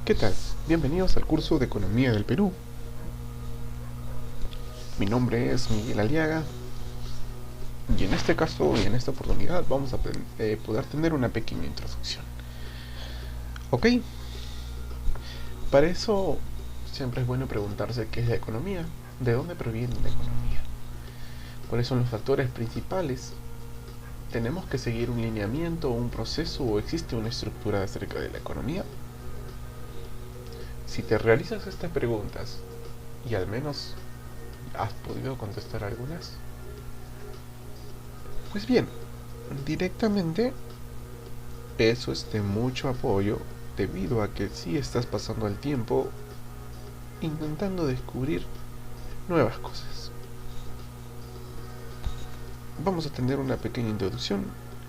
¿Qué tal? Bienvenidos al curso de Economía del Perú. Mi nombre es Miguel Aliaga y en este caso y en esta oportunidad vamos a poder tener una pequeña introducción. ¿Ok? Para eso siempre es bueno preguntarse qué es la economía, de dónde proviene la economía, cuáles son los factores principales. ¿Tenemos que seguir un lineamiento, un proceso o existe una estructura acerca de la economía? Si te realizas estas preguntas y al menos has podido contestar algunas, pues bien, directamente eso es de mucho apoyo debido a que sí estás pasando el tiempo intentando descubrir nuevas cosas. Vamos a tener una pequeña introducción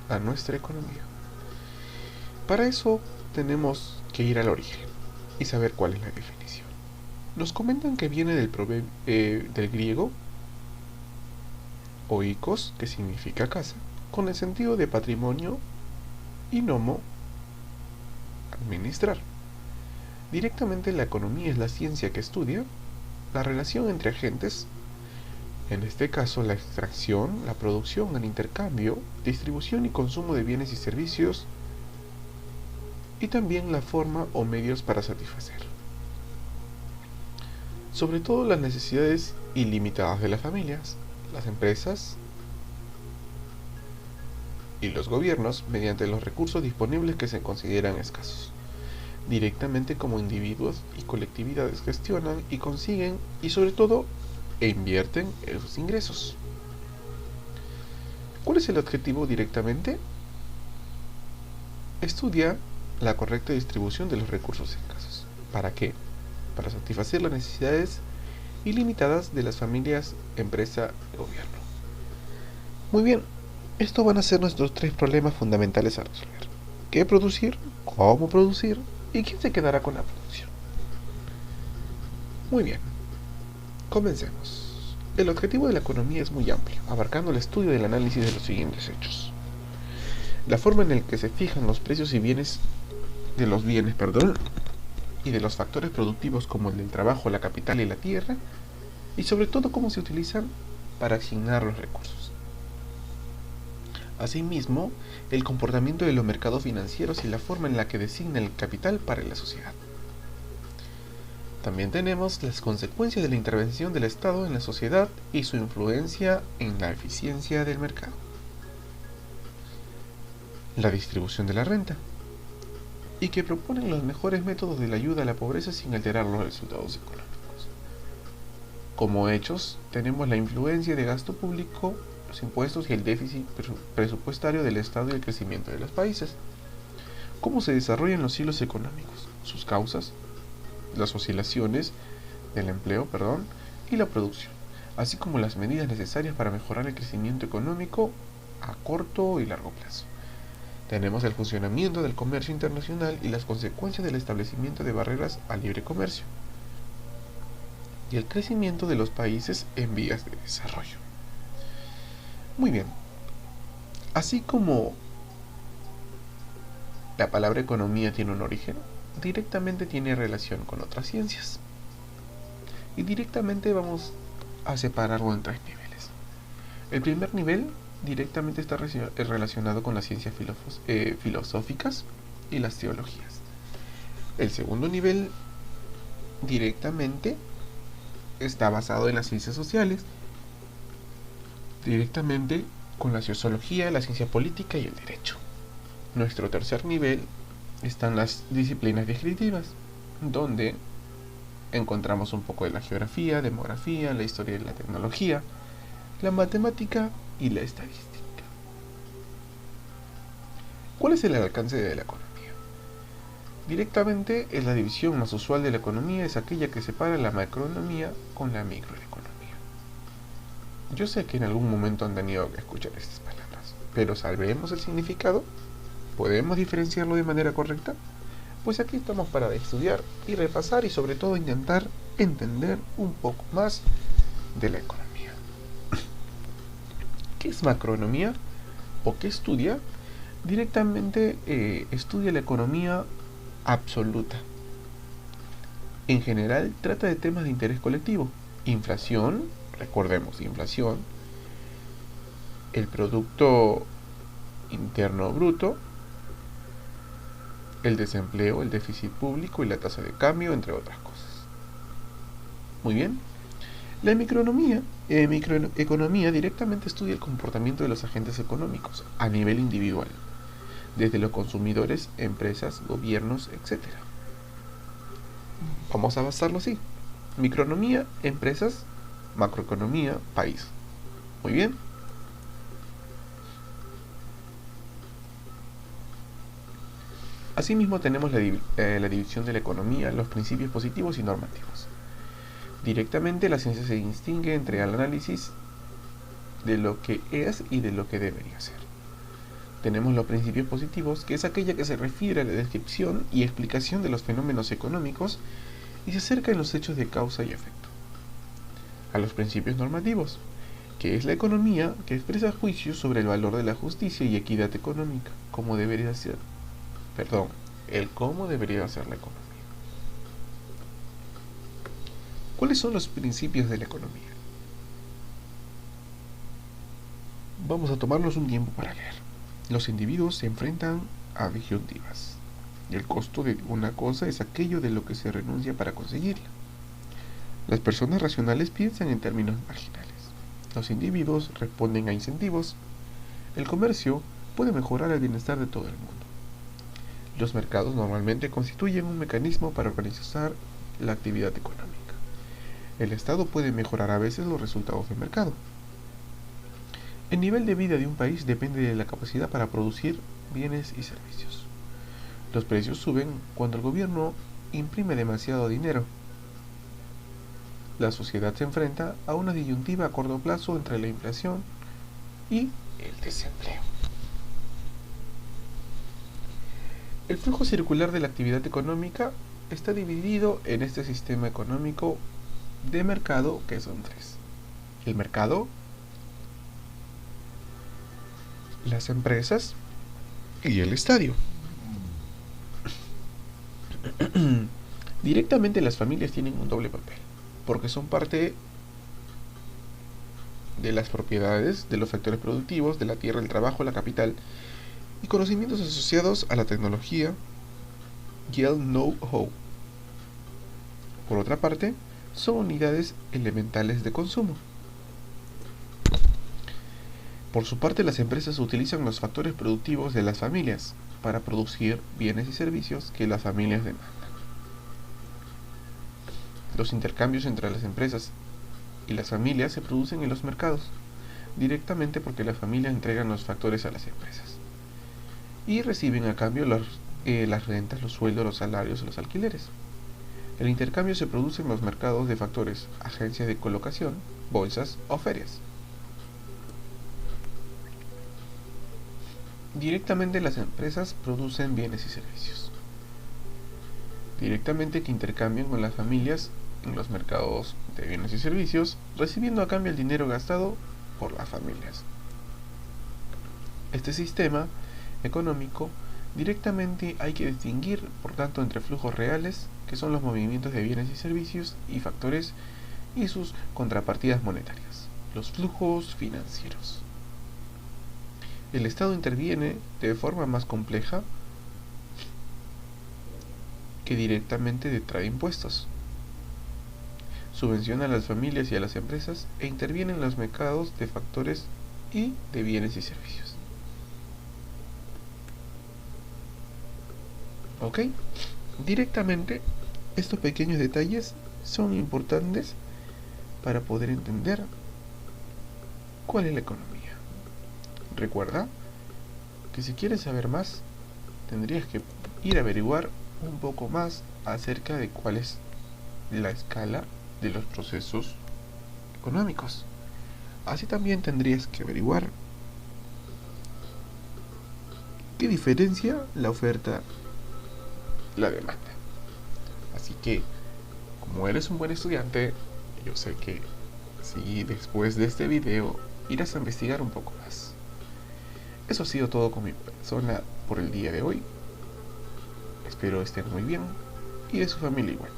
a nuestra economía. Para eso tenemos que ir al origen y saber cuál es la definición. Nos comentan que viene del griego oikos, que significa casa, con el sentido de patrimonio, y nomo, administrar. Directamente la economía es la ciencia que estudia la relación entre agentes, en este caso la extracción, la producción, el intercambio, distribución y consumo de bienes y servicios, y también la forma o medios para satisfacer, sobre todo las necesidades ilimitadas de las familias, las empresas y los gobiernos mediante los recursos disponibles que se consideran escasos. Directamente como individuos y colectividades gestionan y consiguen y sobre todo invierten esos ingresos. ¿Cuál es el objetivo directamente? Estudia la correcta distribución de los recursos escasos. ¿Para qué? Para satisfacer las necesidades ilimitadas de las familias, empresa y gobierno. Muy bien, estos van a ser nuestros tres problemas fundamentales a resolver. ¿Qué producir? ¿Cómo producir? ¿Y quién se quedará con la producción? Muy bien, comencemos. El objetivo de la economía es muy amplio, abarcando el estudio y el análisis de los siguientes hechos. La forma en la que se fijan los precios y bienes de los bienes, y de los factores productivos como el del trabajo, la capital y la tierra, y sobre todo cómo se utilizan para asignar los recursos. Asimismo, el comportamiento de los mercados financieros y la forma en la que designa el capital para la sociedad. También tenemos las consecuencias de la intervención del Estado en la sociedad y su influencia en la eficiencia del mercado. La distribución de la renta, y que proponen los mejores métodos de la ayuda a la pobreza sin alterar los resultados económicos. Como hechos, tenemos la influencia de gasto público, los impuestos y el déficit presupuestario del Estado y el crecimiento de los países. Cómo se desarrollan los ciclos económicos, sus causas, las oscilaciones del empleo, y la producción, así como las medidas necesarias para mejorar el crecimiento económico a corto y largo plazo. Tenemos el funcionamiento del comercio internacional y las consecuencias del establecimiento de barreras al libre comercio y el crecimiento de los países en vías de desarrollo. Muy bien, así como la palabra economía tiene un origen, directamente tiene relación con otras ciencias. Y directamente vamos a separarlo en tres niveles. El primer nivel directamente está relacionado con las ciencias filosóficas y las teologías. El segundo nivel directamente está basado en las ciencias sociales, directamente con la sociología, la ciencia política y el derecho. Nuestro tercer nivel están las disciplinas descriptivas, donde encontramos un poco de la geografía, demografía, la historia de la tecnología, la matemática y la estadística. ¿Cuál es el alcance de la economía? Directamente, la división más usual de la economía es aquella que separa la macroeconomía con la microeconomía. Yo sé que en algún momento han tenido que escuchar estas palabras, pero ¿sabemos el significado? ¿Podemos diferenciarlo de manera correcta? Pues aquí estamos para estudiar y repasar y sobre todo intentar entender un poco más de la economía. ¿Qué es macroeconomía? ¿O qué estudia? Directamente estudia la economía absoluta, En general trata de temas de interés colectivo. Inflación, recordemos, inflación, el Producto Interno Bruto, el desempleo, el déficit público y la tasa de cambio, entre otras cosas. Muy bien. La microeconomía directamente estudia el comportamiento de los agentes económicos a nivel individual, desde los consumidores, empresas, gobiernos, etc. Vamos a basarlo así. Microeconomía, empresas, macroeconomía, país. Muy bien. Asimismo tenemos la división de la economía, los principios positivos y normativos. Directamente la ciencia se distingue entre el análisis de lo que es y de lo que debería ser. Tenemos los principios positivos, que es aquella que se refiere a la descripción y explicación de los fenómenos económicos y se acerca en los hechos de causa y efecto. A los principios normativos, que es la economía que expresa juicios sobre el valor de la justicia y equidad económica, cómo debería ser. El cómo debería ser la economía. ¿Cuáles son los principios de la economía? Vamos a tomarnos un tiempo para leer. Los individuos se enfrentan a disyuntivas. El costo de una cosa es aquello de lo que se renuncia para conseguirla. Las personas racionales piensan en términos marginales. Los individuos responden a incentivos. El comercio puede mejorar el bienestar de todo el mundo. Los mercados normalmente constituyen un mecanismo para organizar la actividad económica. El Estado puede mejorar a veces los resultados del mercado. El nivel de vida de un país depende de la capacidad para producir bienes y servicios. Los precios suben cuando el gobierno imprime demasiado dinero. La sociedad se enfrenta a una disyuntiva a corto plazo entre la inflación y el desempleo. El flujo circular de la actividad económica está dividido en este sistema económico de mercado, que son tres. El mercado, las empresas y el estadio. Directamente las familias tienen un doble papel, porque son parte de las propiedades, de los factores productivos, de la tierra, el trabajo, la capital, y conocimientos asociados a la tecnología y el know-how. Por otra parte, son unidades elementales de consumo. Por su parte, las empresas utilizan los factores productivos de las familias para producir bienes y servicios que las familias demandan. Los intercambios entre las empresas y las familias se producen en los mercados, directamente porque las familias entregan los factores a las empresas y reciben a cambio las rentas, los sueldos, los salarios y los alquileres. El intercambio se produce en los mercados de factores, agencias de colocación, bolsas o ferias. Directamente las empresas producen bienes y servicios. Directamente que intercambian con las familias en los mercados de bienes y servicios, recibiendo a cambio el dinero gastado por las familias. Este sistema económico directamente hay que distinguir, por tanto, entre flujos reales, que son los movimientos de bienes y servicios, y factores y sus contrapartidas monetarias, los flujos financieros. El Estado interviene de forma más compleja que directamente detrae impuestos. Subvenciona a las familias y a las empresas e interviene en los mercados de factores y de bienes y servicios. ¿Ok? Directamente, estos pequeños detalles son importantes para poder entender cuál es la economía. Recuerda que si quieres saber más, tendrías que ir a averiguar un poco más acerca de cuál es la escala de los procesos económicos. Así también tendrías que averiguar qué diferencia la oferta la demanda. Así que, como eres un buen estudiante, yo sé que si después de este video irás a investigar un poco más. Eso ha sido todo con mi persona por el día de hoy. Espero estén muy bien y de su familia igual.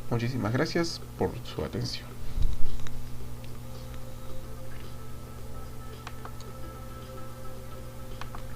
Muchísimas gracias por su atención.